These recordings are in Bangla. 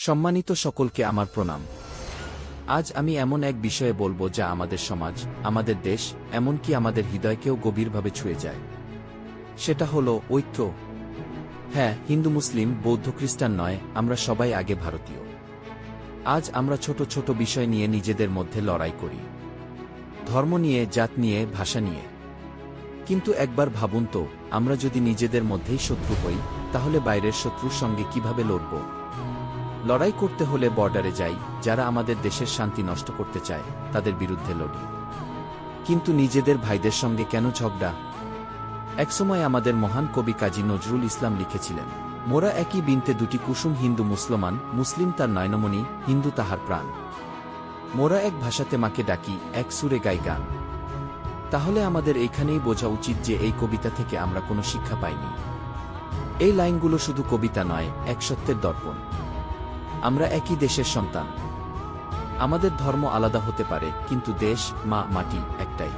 সম্মানিত সকলকে আমার প্রণাম। আজ আমি এমন এক বিষয়ে বলবো যা আমাদের সমাজ, আমাদের দেশ, এমনকি আমাদের হৃদয়কেও গভীরভাবে ছুঁয়ে যায়। সেটা হলো ঐক্য। হ্যাঁ, হিন্দু, মুসলিম, বৌদ্ধ, খ্রিস্টান নয়, আমরা সবাই আগে ভারতীয়। আজ আমরা ছোট ছোট বিষয় নিয়ে নিজেদের মধ্যে লড়াই করি, ধর্ম নিয়ে, জাত নিয়ে, ভাষা নিয়ে। কিন্তু একবার ভাবুন তো, আমরা যদি নিজেদের মধ্যেই শত্রু হই, তাহলে বাইরের শত্রুর সঙ্গে কিভাবে লড়ব? লড়াই করতে হলে বর্ডারে যাই, যারা আমাদের দেশের শান্তি নষ্ট করতে চায় তাদের বিরুদ্ধে লড়ি। কিন্তু নিজেদের ভাইদের সঙ্গে কেন ঝগড়া? একসময় আমাদের মহান কবি কাজী নজরুল ইসলাম লিখেছিলেন, মোরা একই বৃন্তে দুটি কুসুম, হিন্দু মুসলমান, মুসলিম তার নয়নমণি, হিন্দু তাহার প্রাণ। মোরা এক ভাষাতে মাকে ডাকি, এক সুরে গাই গান। তাহলে আমাদের এইখানেই বোঝা উচিত যে এই কবিতা থেকে আমরা কোনো শিক্ষা পাইনি। এই লাইনগুলো শুধু কবিতা নয়, এক সত্যের দর্পণ। আমরা একই দেশের সন্তান। আমাদের ধর্ম আলাদা হতে পারে, কিন্তু দেশ, মা, মাটি একটাই।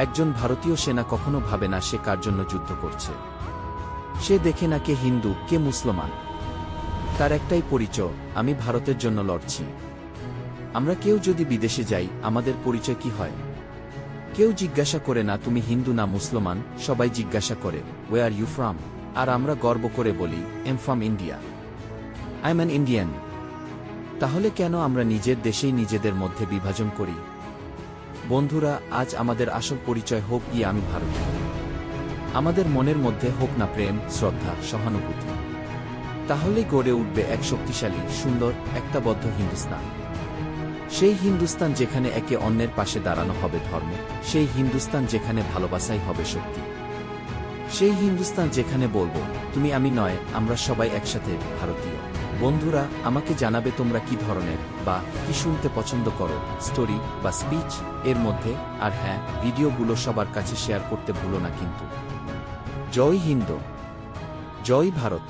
একজন ভারতীয় সেনা কখনো ভাবে না সে কার জন্য যুদ্ধ করছে। সে দেখে না কে হিন্দু, কে মুসলমান। তার একটাই পরিচয়, আমি ভারতের জন্য লড়ছি। আমরা কেউ যদি বিদেশে যাই, আমাদের পরিচয় কি হয়? কেউ জিজ্ঞাসা করে না তুমি হিন্দু না মুসলমান, সবাই জিজ্ঞাসা করে ওয়ে আর ইউ ফ্রম। আর আমরা গর্ব করে বলি am from India, I am an Indian. তাহলে কেন আমরা নিজের দেশেই নিজেদের মধ্যে বিভাজন করি? বন্ধুরা, আজ আমাদের আসল পরিচয় হোক গিয়ে আমি ভারতীয়। আমাদের মনের মধ্যে হোক না প্রেম, শ্রদ্ধা, সহানুভূতি। তাহলেই গড়ে উঠবে এক শক্তিশালী, সুন্দর, একতাবদ্ধ হিন্দুস্তান। সেই হিন্দুস্তান যেখানে একে অন্যের পাশে দাঁড়ানো হবে ধর্ম, সেই হিন্দুস্তান যেখানে ভালোবাসাই হবে শক্তি, সেই হিন্দুস্তান যেখানে বলবো তুমি আমি নয়, আমরা সবাই একসাথে ভারতীয়। বন্ধুরা, আমাকে জানাবে তোমরা কি ধরনের বা কি শুনতে পছন্দ করো, স্টোরি বা স্পিচ এর মধ্যে। আর হ্যাঁ, ভিডিওগুলো সবার কাছে শেয়ার করতে ভুলো না কিন্তু। জয় হিন্দ, জয় ভারত।